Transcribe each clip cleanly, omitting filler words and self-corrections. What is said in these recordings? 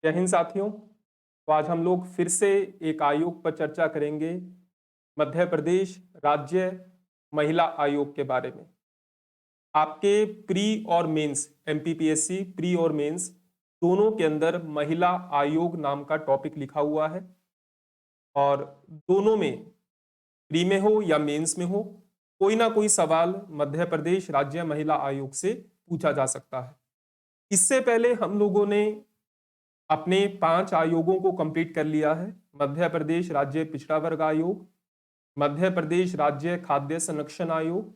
जय हिंद साथियों। तो आज हम लोग फिर से एक आयोग पर चर्चा करेंगे, मध्य प्रदेश राज्य महिला आयोग के बारे में। आपके प्री और मेंस एमपीपीएससी प्री और मेंस दोनों के अंदर महिला आयोग नाम का टॉपिक लिखा हुआ है और दोनों में प्री में हो या मेंस में हो कोई ना कोई सवाल मध्य प्रदेश राज्य महिला आयोग से पूछा जा सकता है। इससे पहले हम लोगों ने अपने 5 आयोगों को कंप्लीट कर लिया है। मध्य प्रदेश राज्य पिछड़ा वर्ग आयोग, मध्य प्रदेश राज्य खाद्य संरक्षण आयोग,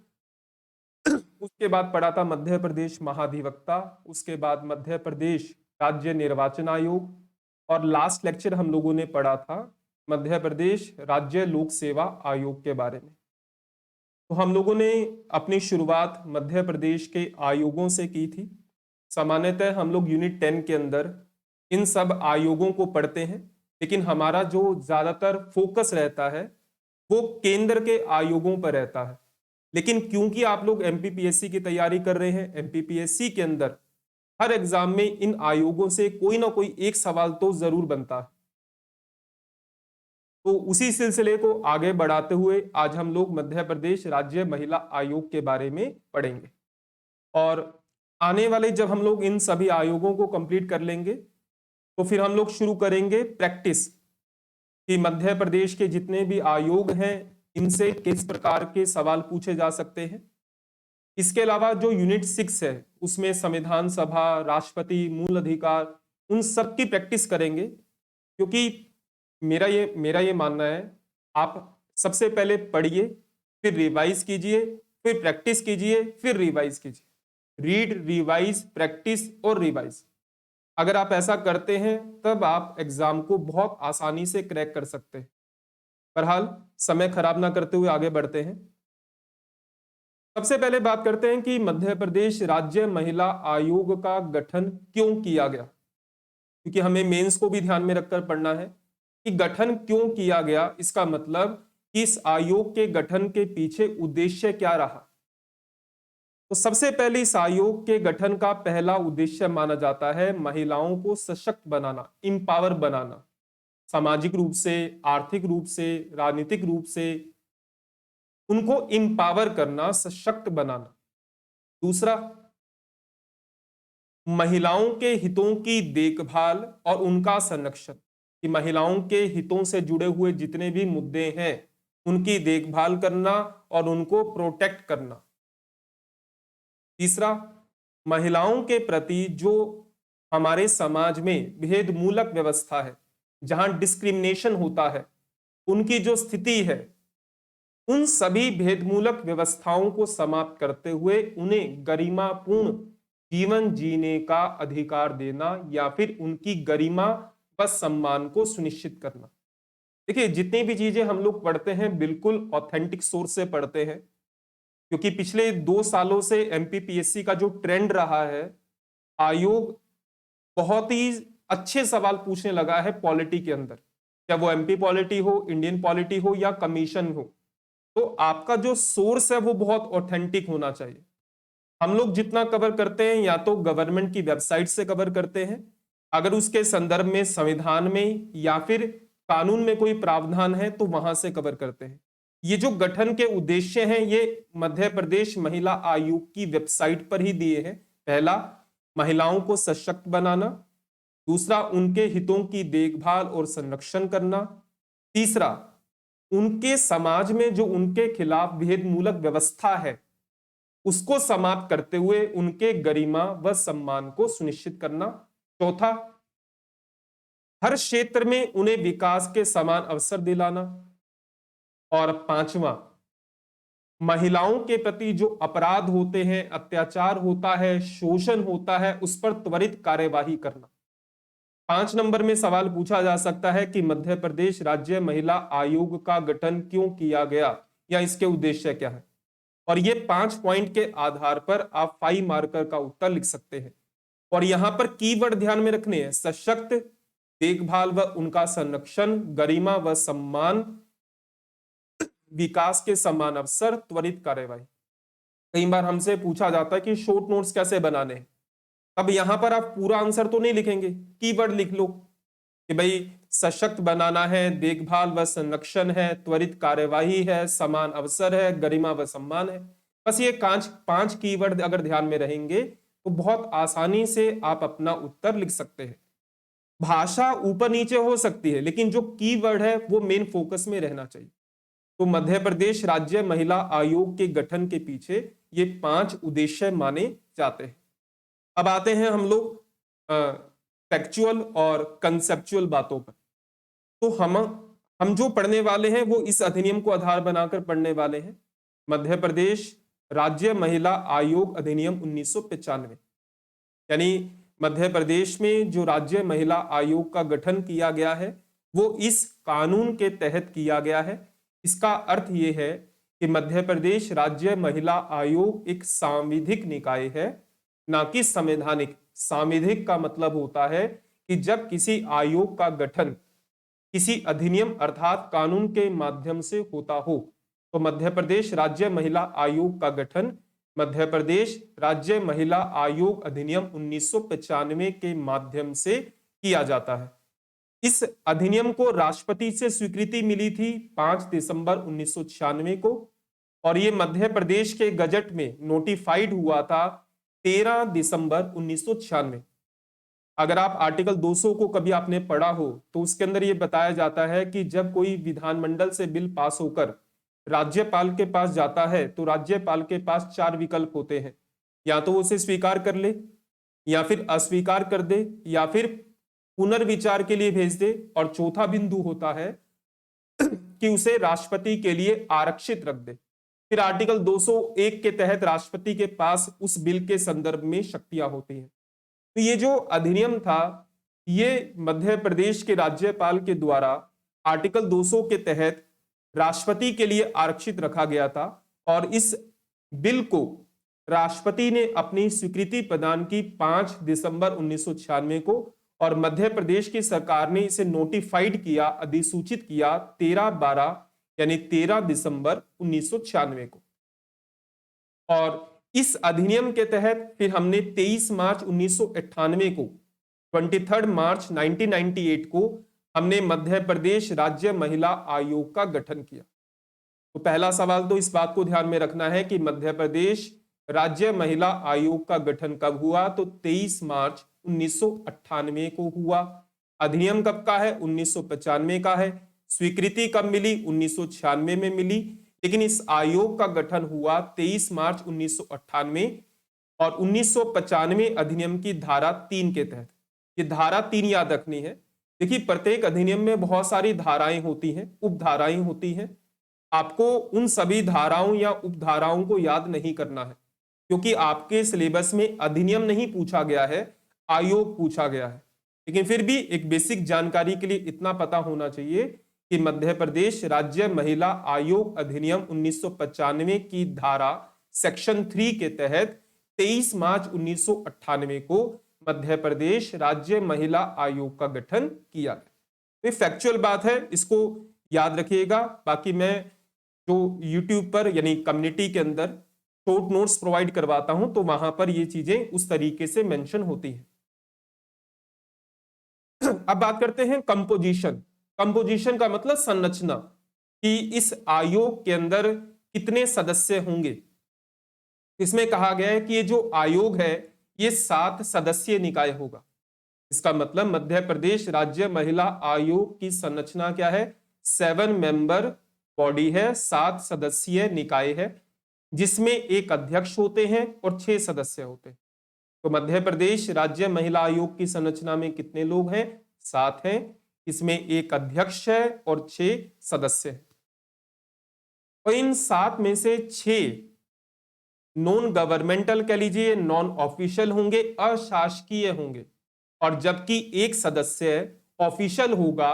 उसके बाद पढ़ा था मध्य प्रदेश महाधिवक्ता, उसके बाद मध्य प्रदेश राज्य निर्वाचन आयोग और लास्ट लेक्चर हम लोगों ने पढ़ा था मध्य प्रदेश राज्य लोक सेवा आयोग के बारे में। तो हम लोगों ने अपनी शुरुआत मध्य प्रदेश के आयोगों से की थी। सामान्यतः हम लोग यूनिट 10 के अंदर इन सब आयोगों को पढ़ते हैं, लेकिन हमारा जो ज्यादातर फोकस रहता है वो केंद्र के आयोगों पर रहता है। लेकिन क्योंकि आप लोग एमपीपीएससी की तैयारी कर रहे हैं, एमपीपीएससी के अंदर हर एग्जाम में इन आयोगों से कोई ना कोई एक सवाल तो जरूर बनता है। तो उसी सिलसिले को आगे बढ़ाते हुए आज हम लोग मध्य प्रदेश राज्य महिला आयोग के बारे में पढ़ेंगे और आने वाले जब हम लोग इन सभी आयोगों को कंप्लीट कर लेंगे तो फिर हम लोग शुरू करेंगे प्रैक्टिस कि मध्य प्रदेश के जितने भी आयोग हैं इनसे किस प्रकार के सवाल पूछे जा सकते हैं। इसके अलावा जो यूनिट 6 है उसमें संविधान सभा, राष्ट्रपति, मूल अधिकार, उन सब की प्रैक्टिस करेंगे। क्योंकि मेरा ये मानना है, आप सबसे पहले पढ़िए, फिर रिवाइज कीजिए, फिर प्रैक्टिस कीजिए, फिर रिवाइज कीजिए। रीड, रिवाइज, प्रैक्टिस और रिवाइज। अगर आप ऐसा करते हैं तब आप एग्जाम को बहुत आसानी से क्रैक कर सकते हैं। बहरहाल समय खराब ना करते हुए आगे बढ़ते हैं। सबसे पहले बात करते हैं कि मध्य प्रदेश राज्य महिला आयोग का गठन क्यों किया गया, क्योंकि हमें मेंस को भी ध्यान में रखकर पढ़ना है कि गठन क्यों किया गया। इसका मतलब कि इस आयोग के गठन के पीछे उद्देश्य क्या रहा। तो सबसे पहले इस आयोग के गठन का पहला उद्देश्य माना जाता है महिलाओं को सशक्त बनाना, इंपावर बनाना, सामाजिक रूप से, आर्थिक रूप से, राजनीतिक रूप से उनको इंपावर करना, सशक्त बनाना। दूसरा, महिलाओं के हितों की देखभाल और उनका संरक्षण, कि महिलाओं के हितों से जुड़े हुए जितने भी मुद्दे हैं उनकी देखभाल करना और उनको प्रोटेक्ट करना। तीसरा, महिलाओं के प्रति जो हमारे समाज में भेदमूलक व्यवस्था है, जहां डिस्क्रिमिनेशन होता है, उनकी जो स्थिति है, उन सभी भेदमूलक व्यवस्थाओं को समाप्त करते हुए उन्हें गरिमापूर्ण जीवन जीने का अधिकार देना या फिर उनकी गरिमा व सम्मान को सुनिश्चित करना। देखिए, जितनी भी चीजें हम लोग पढ़ते हैं बिल्कुल ऑथेंटिक सोर्स से पढ़ते हैं, क्योंकि पिछले 2 सालों से एमपीपीएससी का जो ट्रेंड रहा है, आयोग बहुत ही अच्छे सवाल पूछने लगा है पॉलिटी के अंदर, चाहे वो एमपी पॉलिटी हो, इंडियन पॉलिटी हो या कमीशन हो। तो आपका जो सोर्स है वो बहुत ऑथेंटिक होना चाहिए। हम लोग जितना कवर करते हैं या तो गवर्नमेंट की वेबसाइट से कवर करते हैं, अगर उसके संदर्भ में संविधान में या फिर कानून में कोई प्रावधान है तो वहां से कवर करते हैं। ये जो गठन के उद्देश्य हैं ये मध्य प्रदेश महिला आयोग की वेबसाइट पर ही दिए हैं। पहला, महिलाओं को सशक्त बनाना। दूसरा, उनके हितों की देखभाल और संरक्षण करना। तीसरा, उनके समाज में जो उनके खिलाफ भेदमूलक व्यवस्था है उसको समाप्त करते हुए उनके गरिमा व सम्मान को सुनिश्चित करना। चौथा, हर क्षेत्र में उन्हें विकास के समान अवसर दिलाना। और पांचवा, महिलाओं के प्रति जो अपराध होते हैं, अत्याचार होता है, शोषण होता है, उस पर त्वरित कार्यवाही करना। 5 नंबर में सवाल पूछा जा सकता है कि मध्य प्रदेश राज्य महिला आयोग का गठन क्यों किया गया या इसके उद्देश्य क्या है। और ये 5 पॉइंट के आधार पर आप 5 मार्कर का उत्तर लिख सकते हैं। और यहां पर कीवर्ड ध्यान में रखने हैं, सशक्त, देखभाल व उनका संरक्षण, गरिमा व सम्मान, विकास के समान अवसर, त्वरित कार्यवाही। कई बार हमसे पूछा जाता है कि शॉर्ट नोट्स कैसे बनाने हैं। अब यहां पर आप पूरा आंसर तो नहीं लिखेंगे, कीवर्ड लिख लो कि भाई सशक्त बनाना है, देखभाल व संरक्षण है, त्वरित कार्यवाही है, समान अवसर है, गरिमा व सम्मान है। बस ये पांच कीवर्ड अगर ध्यान में रहेंगे तो बहुत आसानी से आप अपना उत्तर लिख सकते हैं। भाषा ऊपर नीचे हो सकती है, लेकिन जो कीवर्ड है वो मेन फोकस में रहना चाहिए। तो मध्य प्रदेश राज्य महिला आयोग के गठन के पीछे ये 5 उद्देश्य माने जाते हैं। अब आते हैं हम लोग फैक्चुअल और कंसेप्चुअल बातों पर। तो हम जो पढ़ने वाले हैं वो इस अधिनियम को आधार बनाकर पढ़ने वाले हैं, मध्य प्रदेश राज्य महिला आयोग अधिनियम 1995। यानी मध्य प्रदेश में जो राज्य महिला आयोग का गठन किया गया है वो इस कानून के तहत किया गया है। इसका अर्थ ये है कि मध्य प्रदेश राज्य महिला आयोग एक सांविधिक निकाय है, ना कि संवैधानिक। सांविधिक का मतलब होता है कि जब किसी आयोग का गठन किसी अधिनियम अर्थात कानून के माध्यम से होता हो, तो मध्य प्रदेश राज्य महिला आयोग का गठन मध्य प्रदेश राज्य महिला आयोग अधिनियम 1995 के माध्यम से किया जाता है। इस अधिनियम को राष्ट्रपति से स्वीकृति मिली थी 5 दिसंबर 1996 को, और ये मध्य प्रदेश के गजट में नोटिफाइड हुआ था 13 दिसंबर 1996। अगर आप आर्टिकल 200 को कभी आपने पढ़ा हो तो उसके अंदर ये बताया जाता है कि जब कोई विधानमंडल से बिल पास होकर राज्यपाल के पास जाता है तो राज्यपाल के पास 4 विकल्प होते हैं, या तो उसे स्वीकार कर ले, या फिर अस्वीकार कर दे, या फिर पुनर्विचार के लिए भेज दे, और चौथा बिंदु होता है कि उसे राष्ट्रपति के लिए आरक्षित रख दे। फिर आर्टिकल 201 के तहत राष्ट्रपति के पास उस बिल के संदर्भ में शक्तियां होती हैं। तो ये जो अधिनियम था ये मध्य प्रदेश के राज्यपाल के द्वारा आर्टिकल 200 के तहत राष्ट्रपति के लिए आरक्षित रखा गया था, और इस बिल को राष्ट्रपति ने अपनी स्वीकृति प्रदान की 5 दिसंबर 1996 को, और मध्य प्रदेश की सरकार ने इसे नोटिफाइड किया, अधिसूचित किया 13/12 यानी 13 दिसंबर 1996 को। और इस अधिनियम के तहत फिर हमने 23 मार्च 1998 को 23 मार्च 1998 को हमने मध्य प्रदेश राज्य महिला आयोग का गठन किया। तो पहला सवाल तो इस बात को ध्यान में रखना है कि मध्य प्रदेश राज्य महिला आयोग का गठन कब हुआ, तो 23 मार्च 1998 को हुआ। अधिनियम कब का है, 1995 का है। स्वीकृति कब मिली, 1996 में मिली, लेकिन इस आयोग का गठन हुआ 23 मार्च 1998 और 1995 अधिनियम की धारा 3 के तहत। ये धारा 3 याद रखनी है। देखिए प्रत्येक अधिनियम में बहुत सारी धाराएं होती हैं, उपधाराएं होती हैं। आपको उन सभी धाराओं या उपधाराओं को याद नहीं करना है, क्योंकि आपके सिलेबस में अधिनियम नहीं पूछा गया है, आयोग पूछा गया है। लेकिन फिर भी एक बेसिक जानकारी के लिए इतना पता होना चाहिए कि मध्य प्रदेश राज्य महिला आयोग अधिनियम 1995 की धारा सेक्शन 3 के तहत 23 मार्च 1998 को मध्य प्रदेश राज्य महिला आयोग का गठन किया गया। तो फैक्चुअल बात है, इसको याद रखिएगा। बाकी मैं जो YouTube पर यानी कम्युनिटी के अंदर शॉर्ट नोट्स प्रोवाइड करवाता हूं तो वहां पर ये चीजें उस तरीके से मेंशन होती हैं। अब बात करते हैं कंपोजिशन। कंपोजिशन का मतलब संरचना, कि इस आयोग के अंदर कितने सदस्य होंगे। इसमें कहा गया है कि ये जो आयोग है ये 7 सदस्यीय निकाय होगा। इसका मतलब मध्य प्रदेश राज्य महिला आयोग की संरचना क्या है, 7 मेंबर बॉडी है, 7 सदस्यीय निकाय है, जिसमें एक अध्यक्ष होते हैं और 6 सदस्य होते हैं। तो मध्य प्रदेश राज्य महिला आयोग की संरचना में कितने लोग हैं, 7 हैं। इसमें एक अध्यक्ष है और 6 सदस्य हैं। और इन 7 में से 6 नॉन गवर्नमेंटल कह लीजिए, नॉन ऑफिशियल होंगे, अशासकीय होंगे, और जबकि एक सदस्य ऑफिशियल होगा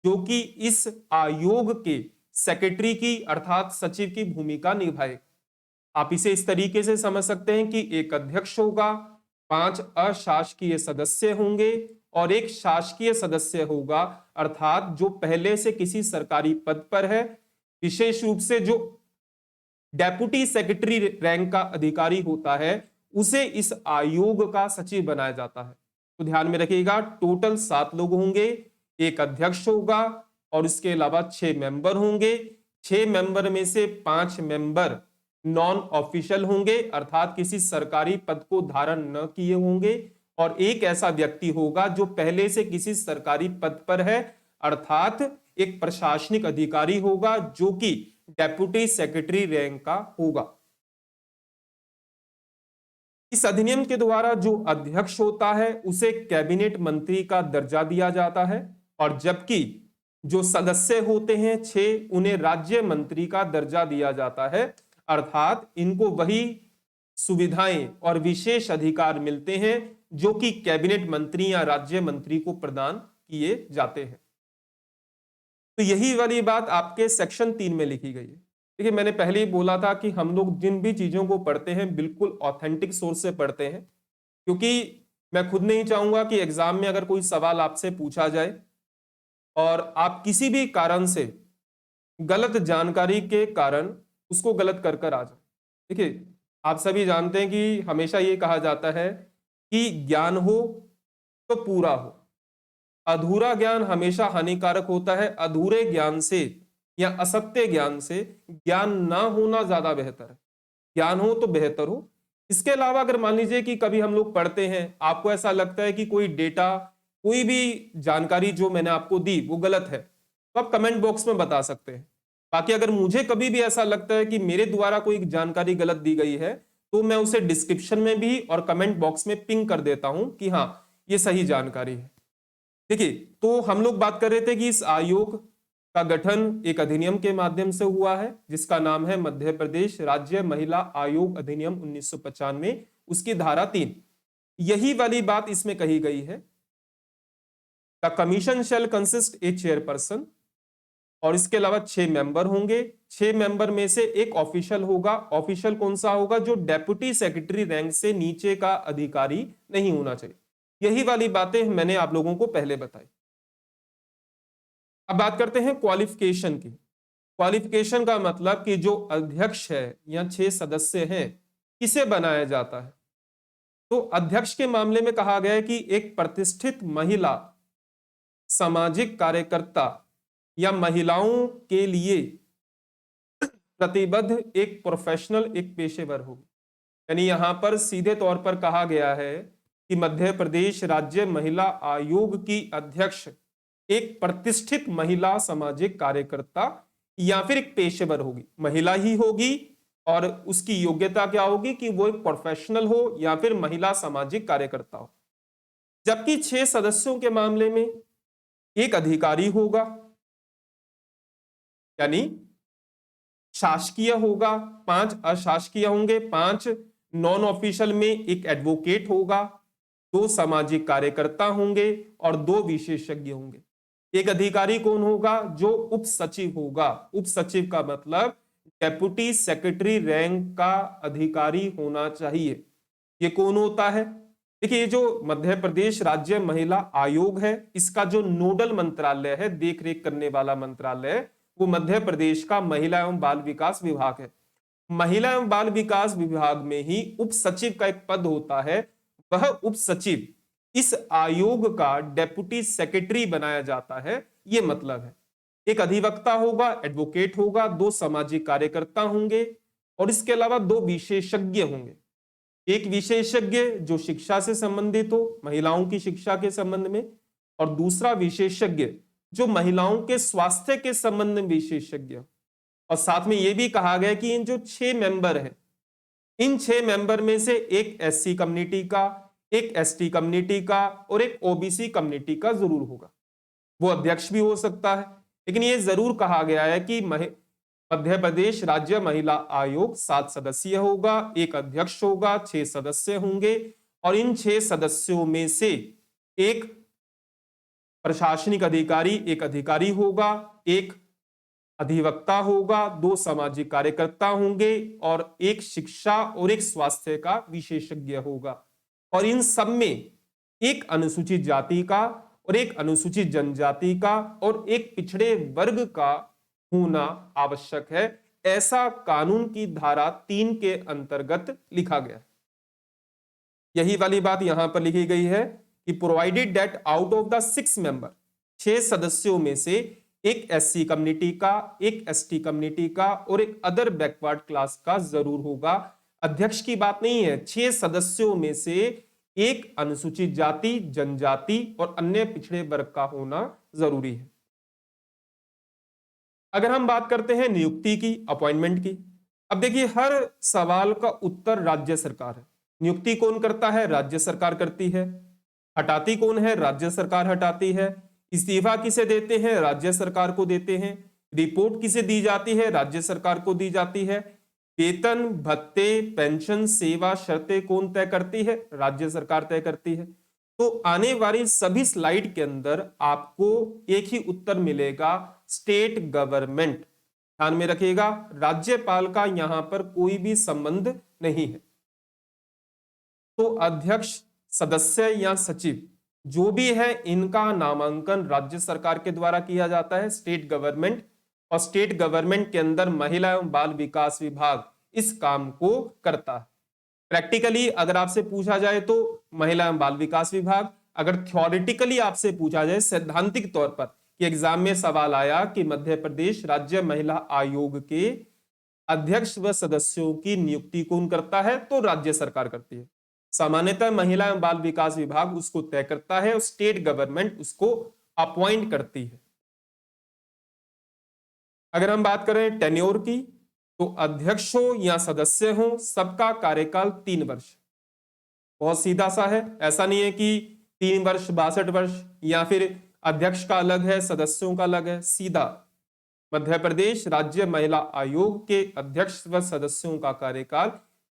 जो कि इस आयोग के सेक्रेटरी की अर्थात सचिव की भूमिका निभाए। आप इसे इस तरीके से समझ सकते हैं कि एक अध्यक्ष होगा, 5 अशासकीय सदस्य होंगे और एक शासकीय सदस्य होगा, अर्थात जो पहले से किसी सरकारी पद पर है, विशेष रूप से जो डेप्यूटी सेक्रेटरी रैंक का अधिकारी होता है उसे इस आयोग का सचिव बनाया जाता है। तो ध्यान में रखिएगा, टोटल 7 लोग होंगे, एक अध्यक्ष होगा और इसके अलावा 6 मेंबर होंगे। 6 मेंबर में से 5 मेंबर नॉन ऑफिशियल होंगे, अर्थात किसी सरकारी पद को धारण न किए होंगे, और एक ऐसा व्यक्ति होगा जो पहले से किसी सरकारी पद पर है, अर्थात एक प्रशासनिक अधिकारी होगा जो कि डेप्यूटी सेक्रेटरी रैंक का होगा। इस अधिनियम के द्वारा जो अध्यक्ष होता है उसे कैबिनेट मंत्री का दर्जा दिया जाता है, और जबकि जो सदस्य होते हैं 6, उन्हें राज्य मंत्री का दर्जा दिया जाता है, अर्थात इनको वही सुविधाएं और विशेष अधिकार मिलते हैं जो कि कैबिनेट मंत्री या राज्य मंत्री को प्रदान किए जाते हैं। तो यही वाली बात आपके सेक्शन 3 में लिखी गई है। देखिए, मैंने पहले ही बोला था कि हम लोग जिन भी चीजों को पढ़ते हैं बिल्कुल ऑथेंटिक सोर्स से पढ़ते हैं, क्योंकि मैं खुद नहीं चाहूंगा कि एग्जाम में अगर कोई सवाल आपसे पूछा जाए और आप किसी भी कारण से गलत जानकारी के कारण उसको गलत कर कर आ जाए। देखिए, आप सभी जानते हैं कि हमेशा ये कहा जाता है कि ज्ञान हो तो पूरा हो, अधूरा ज्ञान हमेशा हानिकारक होता है। अधूरे ज्ञान से या असत्य ज्ञान से ज्ञान ना होना ज्यादा बेहतर है, ज्ञान हो तो बेहतर हो। इसके अलावा अगर मान लीजिए कि कभी हम लोग पढ़ते हैं, आपको ऐसा लगता है कि कोई डेटा, कोई भी जानकारी जो मैंने आपको दी वो गलत है, तो आप कमेंट बॉक्स में बता सकते हैं। बाकी अगर मुझे कभी भी ऐसा लगता है कि मेरे द्वारा कोई जानकारी गलत दी गई है, तो मैं उसे डिस्क्रिप्शन में भी और कमेंट बॉक्स में पिंग कर देता हूं कि हाँ, ये सही जानकारी है। देखिए, तो हम लोग बात कर रहे थे कि इस आयोग का गठन एक अधिनियम के माध्यम से हुआ है जिसका नाम है मध्य प्रदेश राज्य महिला आयोग अधिनियम 1995, उसकी धारा 3। यही वाली बात इसमें कही गई है, the commission shell consist A chairperson, और इसके अलावा 6 मेंबर होंगे। 6 मेंबर में से एक ऑफिशियल होगा। ऑफिशियल कौन सा होगा? जो डेप्यूटी सेक्रेटरी रैंक से नीचे का अधिकारी नहीं होना चाहिए। यही वाली बातें मैंने आप लोगों को पहले बताई। अब बात करते हैं क्वालिफिकेशन की। क्वालिफिकेशन का मतलब कि जो अध्यक्ष है या 6 सदस्य हैं, किसे बनाया जाता है। तो अध्यक्ष के मामले में कहा गया है कि एक प्रतिष्ठित महिला सामाजिक कार्यकर्ता या महिलाओं के लिए प्रतिबद्ध एक प्रोफेशनल, एक पेशेवर होगी। यानी यहां पर सीधे तौर पर कहा गया है कि मध्य प्रदेश राज्य महिला आयोग की अध्यक्ष एक प्रतिष्ठित महिला सामाजिक कार्यकर्ता या फिर एक पेशेवर होगी, महिला ही होगी, और उसकी योग्यता क्या होगी कि वो एक प्रोफेशनल हो या फिर महिला सामाजिक कार्यकर्ता हो। जबकि 6 सदस्यों के मामले में एक अधिकारी होगा, यानी शासकीय होगा, 5 अशासकीय होंगे, 5 नॉन ऑफिशियल में एक एडवोकेट होगा, 2 सामाजिक कार्यकर्ता होंगे और 2 विशेषज्ञ होंगे। एक अधिकारी कौन होगा? जो उप सचिव होगा। उप सचिव का मतलब डेप्यूटी सेक्रेटरी रैंक का अधिकारी होना चाहिए। ये कौन होता है? देखिए, ये जो मध्य प्रदेश राज्य महिला आयोग है, इसका जो नोडल मंत्रालय है, देख रेख करने वाला मंत्रालय, वो मध्य प्रदेश का महिला एवं बाल विकास विभाग है। महिला एवं बाल विकास विभाग में ही उप सचिव का एक पद होता है। वह उप सचिव इस आयोग का डेप्यूटी सेक्रेटरी बनाया जाता है। यह मतलब है, एक अधिवक्ता होगा, एडवोकेट होगा, 2 सामाजिक कार्यकर्ता होंगे और इसके अलावा 2 विशेषज्ञ होंगे। एक विशेषज्ञ जो शिक्षा से संबंधित हो, महिलाओं की शिक्षा के संबंध में, और दूसरा विशेषज्ञ जो महिलाओं के स्वास्थ्य के संबंध में विशेषज्ञ। और साथ में यह भी कहा गया कि इन जो 6 मेंबर हैं, इन 6 मेंबर में से एक एससी कम्युनिटी का, एक एसटी कम्युनिटी का और एक ओबीसी कम्युनिटी का जरूर होगा। वो अध्यक्ष भी हो सकता है, लेकिन ये जरूर कहा गया है कि मध्य प्रदेश राज्य महिला आयोग 7 सदस्यीय होगा, एक अध्यक्ष होगा, 6 सदस्य होंगे, और इन 6 सदस्यों में से एक प्रशासनिक अधिकारी, एक अधिकारी होगा, एक अधिवक्ता होगा, 2 सामाजिक कार्यकर्ता होंगे और एक शिक्षा और एक स्वास्थ्य का विशेषज्ञ होगा। और इन सब में एक अनुसूचित जाति का और एक अनुसूचित जनजाति का और एक पिछड़े वर्ग का होना आवश्यक है। ऐसा कानून की धारा 3 के अंतर्गत लिखा गया है। यही वाली बात यहां पर लिखी गई है कि provided that out of the 6 member, 6 सदस्यों में से एक एससी कम्युनिटी का, एक एसटी कम्युनिटी का और एक अदर बैकवर्ड क्लास का जरूर होगा। अध्यक्ष की बात नहीं है, 6 सदस्यों में से एक अनुसूचित जाति, जनजाति और अन्य पिछड़े वर्ग का होना जरूरी है। अगर हम बात करते हैं नियुक्ति की, अपॉइंटमेंट की, अब देखिए हर सवाल का उत्तर राज्य सरकार है। नियुक्ति कौन करता है? राज्य सरकार करती है। हटाती कौन है? राज्य सरकार हटाती है। इस्तीफा किसे देते हैं? राज्य सरकार को देते हैं। रिपोर्ट किसे दी जाती है? राज्य सरकार को दी जाती है। वेतन, भत्ते, पेंशन, सेवा शर्तें कौन तय करती है? राज्य सरकार तय करती है। तो आने वाली सभी स्लाइड के अंदर आपको एक ही उत्तर मिलेगा, स्टेट गवर्नमेंट। ध्यान में रखिएगा, राज्यपाल का यहां पर कोई भी संबंध नहीं है। तो अध्यक्ष, सदस्य या सचिव जो भी है, इनका नामांकन राज्य सरकार के द्वारा किया जाता है, स्टेट गवर्नमेंट। और स्टेट गवर्नमेंट के अंदर महिला एवं बाल विकास विभाग इस काम को करता है। प्रैक्टिकली अगर आपसे पूछा जाए तो महिला एवं बाल विकास विभाग, अगर थ्योरेटिकली आपसे पूछा जाए सैद्धांतिक तौर पर कि एग्जाम में सवाल आया कि मध्य प्रदेश राज्य महिला आयोग के अध्यक्ष व सदस्यों की नियुक्ति कौन करता है, तो राज्य सरकार करती है। सामान्यतः महिला एवं बाल विकास विभाग उसको तय करता है और स्टेट गवर्नमेंट उसको अपॉइंट करती है। अगर हम बात करें टेन्योर की, तो अध्यक्ष हो या सदस्य हो, सबका कार्यकाल 3 वर्ष। बहुत सीधा सा है, ऐसा नहीं है कि 3 वर्ष 62 वर्ष या फिर अध्यक्ष का अलग है सदस्यों का अलग है। सीधा मध्य प्रदेश राज्य महिला आयोग के अध्यक्ष व सदस्यों का कार्यकाल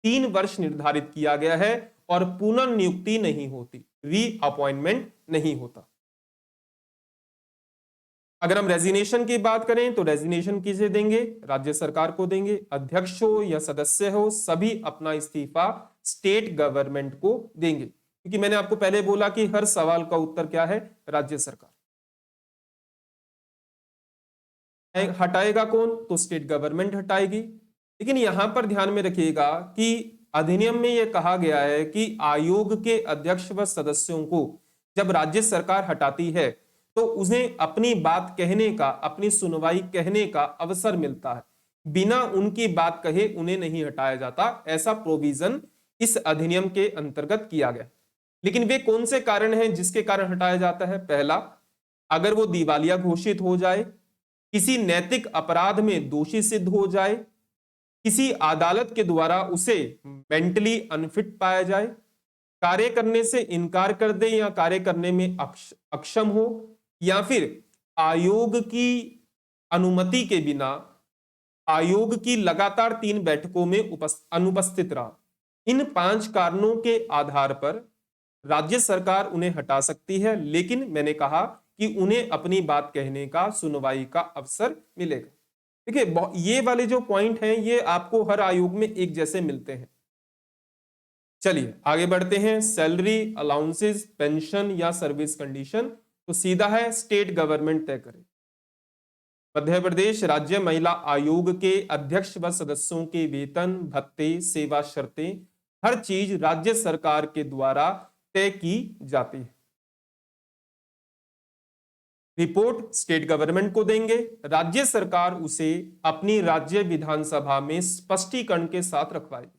3 वर्ष निर्धारित किया गया है और पुनर्नियुक्ति नहीं होती, री अपॉइंटमेंट नहीं होता। अगर हम रेजिग्नेशन की बात करें तो रेजिग्नेशन किसे देंगे? राज्य सरकार को देंगे। अध्यक्ष हो या सदस्य हो, सभी अपना इस्तीफा स्टेट गवर्नमेंट को देंगे, क्योंकि मैंने आपको पहले बोला कि हर सवाल का उत्तर क्या है? राज्य सरकार। हटाएगा कौन? तो स्टेट गवर्नमेंट हटाएगी। लेकिन यहां पर ध्यान में रखिएगा कि अधिनियम में यह कहा गया है कि आयोग के अध्यक्ष व सदस्यों को जब राज्य सरकार हटाती है तो उन्हें अपनी बात कहने का, अपनी सुनवाई कहने का अवसर मिलता है। बिना उनकी बात कहे उन्हें नहीं हटाया जाता, ऐसा प्रोविजन इस अधिनियम के अंतर्गत किया गया। लेकिन वे कौन से कारण हैं जिसके कारण हटाया जाता है? पहला, अगर वो दिवालिया घोषित हो जाए, किसी नैतिक अपराध में दोषी सिद्ध हो जाए, किसी अदालत के द्वारा उसे मेंटली अनफिट पाया जाए, कार्य करने से इनकार कर दे या कार्य करने में अक्षम हो, या फिर आयोग की अनुमति के बिना आयोग की लगातार 3 बैठकों में अनुपस्थित रहा। इन 5 कारणों के आधार पर राज्य सरकार उन्हें हटा सकती है, लेकिन मैंने कहा कि उन्हें अपनी बात कहने का, सुनवाई का अवसर मिलेगा। देखिए ये वाले जो पॉइंट हैं ये आपको हर आयोग में एक जैसे मिलते हैं। चलिए आगे बढ़ते हैं। सैलरी, अलाउंसेस, पेंशन या सर्विस कंडीशन, तो सीधा है स्टेट गवर्नमेंट तय करे। मध्य प्रदेश राज्य महिला आयोग के अध्यक्ष व सदस्यों के वेतन, भत्ते, सेवा शर्तें, हर चीज राज्य सरकार के द्वारा तय की जाती है। रिपोर्ट स्टेट गवर्नमेंट को देंगे, राज्य सरकार उसे अपनी राज्य विधानसभा में स्पष्टीकरण के साथ रखवाएगी।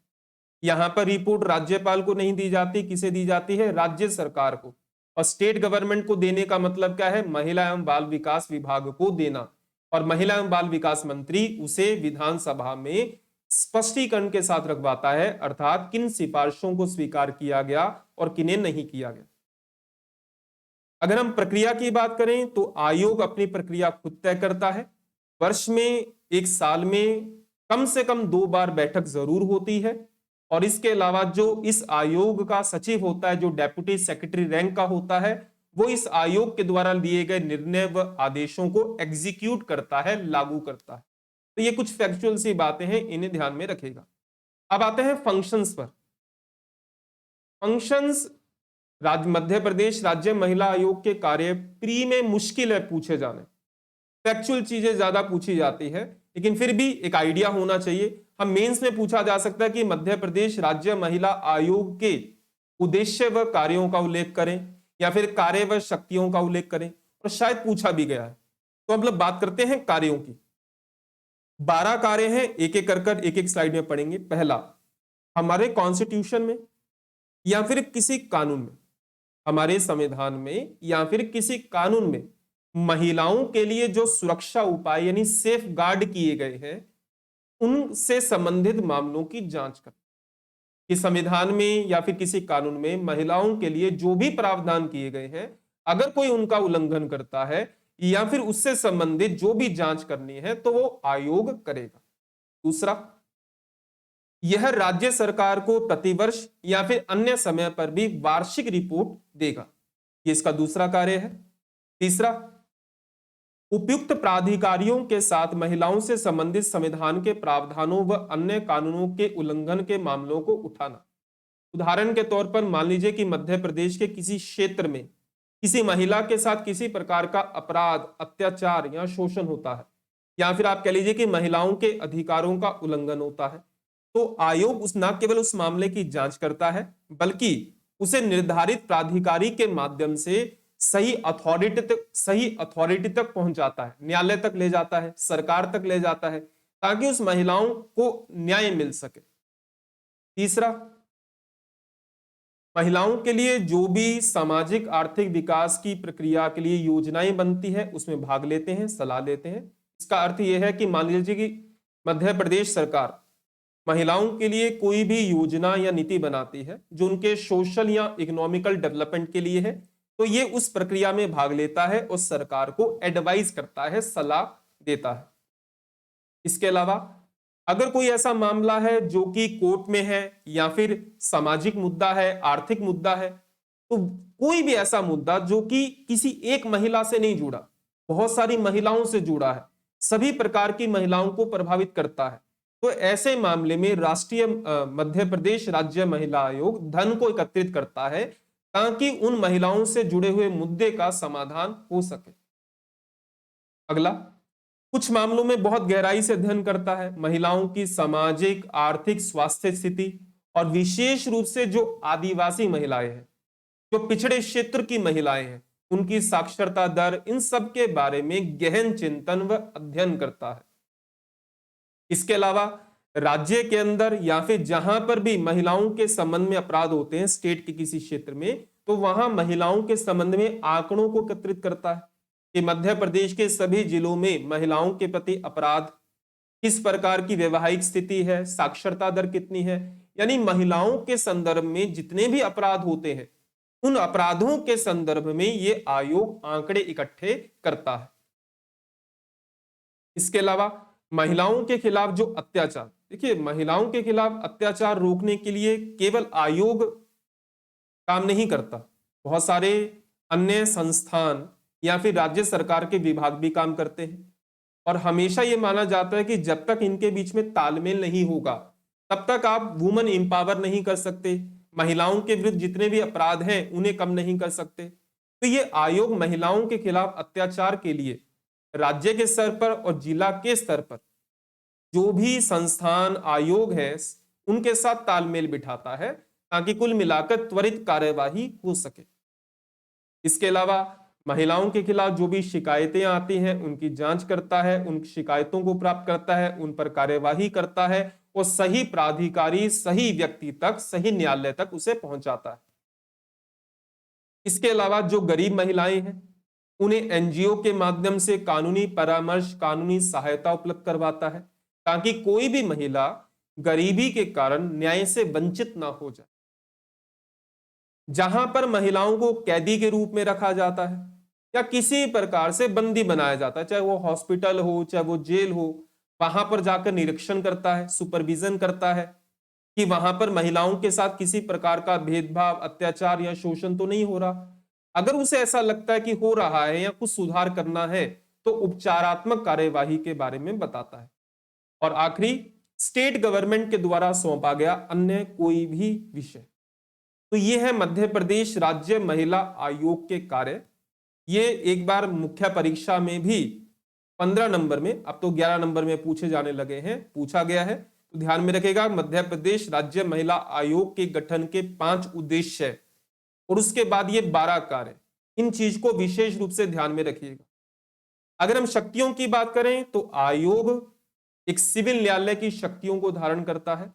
यहां पर रिपोर्ट राज्यपाल को नहीं दी जाती, किसे दी जाती है? राज्य सरकार को। और स्टेट गवर्नमेंट को देने का मतलब क्या है? महिला एवं बाल विकास विभाग को देना, और महिला एवं बाल विकास मंत्री उसे विधानसभा में स्पष्टीकरण के साथ रखवाता है, अर्थात किन सिफारिशों को स्वीकार किया गया और किन्हें नहीं किया गया। अगर हम प्रक्रिया की बात करें तो आयोग अपनी प्रक्रिया खुद तय करता है। वर्ष में, एक साल में कम से कम 2 बार बैठक जरूर होती है, और इसके अलावा जो इस आयोग का सचिव होता है, जो डेप्यूटी सेक्रेटरी रैंक का होता है, वो इस आयोग के द्वारा लिए गए निर्णय व आदेशों को एग्जीक्यूट करता है, लागू करता है। तो ये कुछ फैक्चुअल सी बातें हैं, इन्हें ध्यान में रखेगा। अब आते हैं फंक्शंस पर। फंक्शंस मध्य प्रदेश राज्य महिला आयोग के कार्य प्री में मुश्किल है पूछे जाने, फैक्चुअल चीजें ज्यादा पूछी जाती है, लेकिन फिर भी एक आइडिया होना चाहिए। हम मेंस में पूछा जा सकता है कि मध्य प्रदेश राज्य महिला आयोग के उद्देश्य व कार्यों का उल्लेख करें या फिर कार्य व शक्तियों का उल्लेख करें, और शायद पूछा भी गया है। तो हम लोग बात करते हैं कार्यों की। 12 कार्य हैं, एक एक कर एक एक स्लाइड में पढ़ेंगे। पहला, हमारे कॉन्स्टिट्यूशन में या फिर किसी कानून में, हमारे संविधान में या फिर किसी कानून में महिलाओं के लिए जो सुरक्षा उपाय यानी सेफ गार्ड किए गए हैं, उनसे संबंधित मामलों की जांच कर कि संविधान में या फिर किसी कानून में महिलाओं के लिए जो भी प्रावधान किए गए हैं, अगर कोई उनका उल्लंघन करता है या फिर उससे संबंधित जो भी जांच करनी है तो वो आयोग करेगा। दूसरा, यह राज्य सरकार को प्रतिवर्ष या फिर अन्य समय पर भी वार्षिक रिपोर्ट देगा, ये इसका दूसरा कार्य है। तीसरा, उपयुक्त प्राधिकारियों के साथ महिलाओं से संबंधित संविधान के प्रावधानों व अन्य कानूनों के उल्लंघन के मामलों को उठाना। उदाहरण के तौर पर मान लीजिए कि मध्य प्रदेश के किसी क्षेत्र में किसी महिला के साथ किसी प्रकार का अपराध, अत्याचार या शोषण होता है, या फिर आप कह लीजिए कि महिलाओं के अधिकारों का उल्लंघन होता है, तो आयोग उस न केवल उस मामले की जांच करता है बल्कि उसे निर्धारित प्राधिकारी के माध्यम से सही अथॉरिटी तक पहुंचाता है, न्यायालय तक ले जाता है, सरकार तक ले जाता है, ताकि उस महिलाओं को न्याय मिल सके। तीसरा, महिलाओं के लिए जो भी सामाजिक आर्थिक विकास की प्रक्रिया के लिए योजनाएं बनती है उसमें भाग लेते हैं, सलाह लेते हैं। इसका अर्थ यह है कि मान लीजिए कि मध्य प्रदेश सरकार महिलाओं के लिए कोई भी योजना या नीति बनाती है जो उनके सोशल या इकोनॉमिकल डेवलपमेंट के लिए है, तो ये उस प्रक्रिया में भाग लेता है और सरकार को एडवाइस करता है, सलाह देता है। इसके अलावा अगर कोई ऐसा मामला है जो कि कोर्ट में है या फिर सामाजिक मुद्दा है, आर्थिक मुद्दा है, तो कोई भी ऐसा मुद्दा जो कि किसी एक महिला से नहीं जुड़ा, बहुत सारी महिलाओं से जुड़ा है, सभी प्रकार की महिलाओं को प्रभावित करता है, तो ऐसे मामले में राष्ट्रीय मध्य प्रदेश राज्य महिला आयोग धन को एकत्रित करता है ताकि उन महिलाओं से जुड़े हुए मुद्दे का समाधान हो सके। अगला, कुछ मामलों में बहुत गहराई से अध्ययन करता है महिलाओं की सामाजिक, आर्थिक, स्वास्थ्य स्थिति, और विशेष रूप से जो आदिवासी महिलाएं हैं, जो पिछड़े क्षेत्र की महिलाएं हैं, उनकी साक्षरता दर, इन सब के बारे में गहन चिंतन व अध्ययन करता है। इसके अलावा राज्य के अंदर या फिर जहां पर भी महिलाओं के संबंध में अपराध होते हैं स्टेट के किसी क्षेत्र में, तो वहां महिलाओं के संबंध में आंकड़ों को एकत्रित करता है कि मध्य प्रदेश के सभी जिलों में महिलाओं के प्रति अपराध, किस प्रकार की वैवाहिक स्थिति है, साक्षरता दर कितनी है, यानी महिलाओं के संदर्भ में जितने भी अपराध होते हैं उन अपराधों के संदर्भ में ये आयोग आंकड़े इकट्ठे करता है। इसके अलावा महिलाओं के खिलाफ जो अत्याचार, देखिए महिलाओं के खिलाफ अत्याचार रोकने के लिए केवल आयोग काम नहीं करता, बहुत सारे अन्य संस्थान या फिर राज्य सरकार के विभाग भी काम करते हैं, और हमेशा यह माना जाता है कि जब तक इनके बीच में तालमेल नहीं होगा तब तक आप वुमेन एम्पावर नहीं कर सकते, महिलाओं के विरुद्ध जितने भी अपराध हैं उन्हें कम नहीं कर सकते। तो ये आयोग महिलाओं के खिलाफ अत्याचार के लिए राज्य के स्तर पर और जिला के स्तर पर जो भी संस्थान, आयोग है, उनके साथ तालमेल बिठाता है ताकि कुल मिलाकर त्वरित कार्यवाही हो सके। इसके अलावा महिलाओं के खिलाफ जो भी शिकायतें आती हैं उनकी जांच करता है, उन शिकायतों को प्राप्त करता है, उन पर कार्यवाही करता है और सही प्राधिकारी, सही व्यक्ति तक, सही न्यायालय तक उसे पहुंचाता है। इसके अलावा जो गरीब महिलाएं हैं उन्हें एनजीओ के माध्यम से कानूनी परामर्श, कानूनी सहायता उपलब्ध करवाता है ताकि कोई भी महिला गरीबी के कारण न्याय से वंचित ना हो जाए। जहां पर महिलाओं को कैदी के रूप में रखा जाता है या किसी प्रकार से बंदी बनाया जाता है, चाहे वो हॉस्पिटल हो, चाहे वो जेल हो, वहां पर जाकर निरीक्षण करता है, सुपरविजन करता है कि वहां पर महिलाओं के साथ किसी प्रकार का भेदभाव, अत्याचार या शोषण तो नहीं हो रहा। अगर उसे ऐसा लगता है कि हो रहा है या कुछ सुधार करना है तो उपचारात्मक कार्यवाही के बारे में बताता है। और आखिरी, स्टेट गवर्नमेंट के द्वारा सौंपा गया अन्य कोई भी विषय। तो ये है मध्य प्रदेश राज्य महिला आयोग के कार्य। ये एक बार मुख्य परीक्षा में भी 15 नंबर में, अब तो 11 नंबर में पूछे जाने लगे हैं, पूछा गया है। तो ध्यान में रखेगा मध्य प्रदेश राज्य महिला आयोग के गठन के 5 उद्देश्य है और उसके बाद ये 12 कार्य। इन चीज को विशेष रूप से ध्यान में रखिएगा। अगर हम शक्तियों की बात करें तो आयोग एक सिविल न्यायालय की शक्तियों को धारण करता है।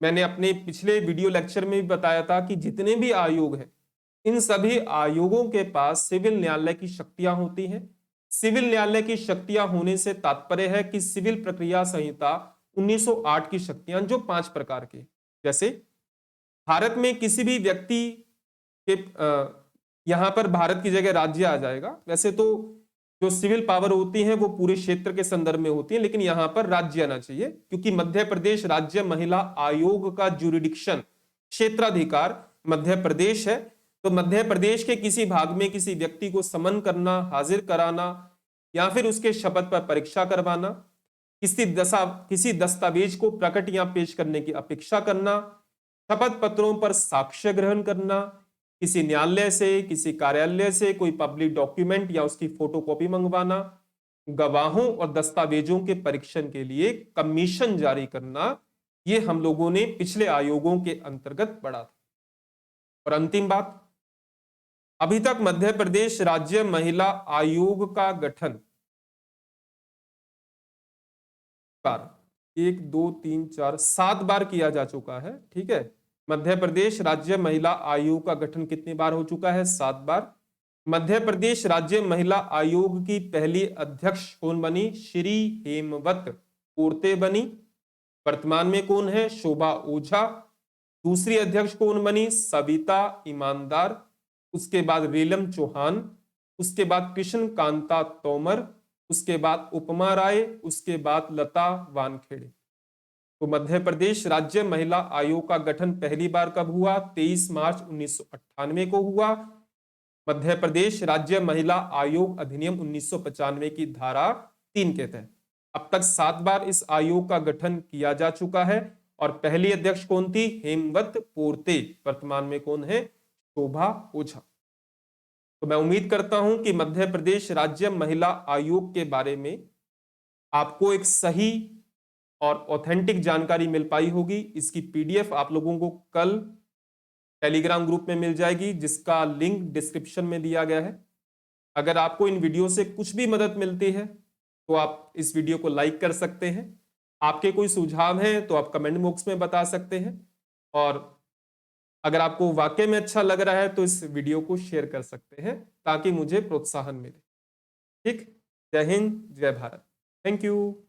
मैंने अपने पिछले वीडियो लेक्चर में भी बताया था कि जितने भी आयोग हैं इन सभी आयोगों के पास सिविल न्यायालय की शक्तियां होती हैं। सिविल न्यायालय की शक्तियां होने से तात्पर्य है कि सिविल प्रक्रिया संहिता 1908 की शक्तियां जो 5 प्रकार की, जैसे भारत में किसी भी व्यक्ति के यहां पर भारत की जगह राज्य आ जाएगा। वैसे तो जो सिविल पावर होती है वो पूरे क्षेत्र के संदर्भ में होती है, लेकिन यहां पर राज्य आना चाहिए क्योंकि मध्य प्रदेश राज्य महिला आयोग का ज्यूरिडिक्शन क्षेत्राधिकार मध्य प्रदेश है। तो मध्य प्रदेश के किसी भाग में किसी व्यक्ति को समन करना, हाजिर कराना या फिर उसके शपथ पर परीक्षा करवाना, किसी दस्तावेज को प्रकट या पेश करने की अपेक्षा करना, शपथ पत्रों पर साक्ष्य ग्रहण करना, किसी न्यायालय से, किसी कार्यालय से कोई पब्लिक डॉक्यूमेंट या उसकी फोटोकॉपी मंगवाना, गवाहों और दस्तावेजों के परीक्षण के लिए कमीशन जारी करना, ये हम लोगों ने पिछले आयोगों के अंतर्गत पढ़ा था। और अंतिम बात, अभी तक मध्य प्रदेश राज्य महिला आयोग का गठन 1 2 3 4 7 बार किया जा चुका है। ठीक है, मध्य प्रदेश राज्य महिला आयोग का गठन कितनी बार हो चुका है? 7 बार। मध्य प्रदेश राज्य महिला आयोग की पहली अध्यक्ष कौन बनी? श्री हेमवत पोर्ते बनी। वर्तमान में कौन है? शोभा ओझा। दूसरी अध्यक्ष कौन बनी? सविता ईमानदार। उसके बाद रीलम चौहान, उसके बाद कृष्ण कांता तोमर, उसके बाद उपमा राय, उसके बाद लता वानखेड़े। तो मध्य प्रदेश राज्य महिला आयोग का गठन पहली बार कब हुआ? 23 मार्च 1998 को हुआ। मध्य प्रदेश राज्य महिला आयोग अधिनियम 1995 की धारा 3 के तहत अब तक 7 बार इस आयोग का गठन किया जा चुका है। और पहली अध्यक्ष कौन थी? हेमवत पोर्ते। वर्तमान में कौन है? शोभा ओझा। तो मैं उम्मीद करता हूं कि मध्य प्रदेश राज्य महिला आयोग के बारे में आपको एक सही और ऑथेंटिक जानकारी मिल पाई होगी। इसकी पीडीएफ आप लोगों को कल टेलीग्राम ग्रुप में मिल जाएगी, जिसका लिंक डिस्क्रिप्शन में दिया गया है। अगर आपको इन वीडियो से कुछ भी मदद मिलती है तो आप इस वीडियो को लाइक कर सकते हैं। आपके कोई सुझाव हैं तो आप कमेंट बॉक्स में बता सकते हैं। और अगर आपको वाकई में अच्छा लग रहा है तो इस वीडियो को शेयर कर सकते हैं ताकि मुझे प्रोत्साहन मिले। ठीक, जय हिंद, जय भारत। Thank you.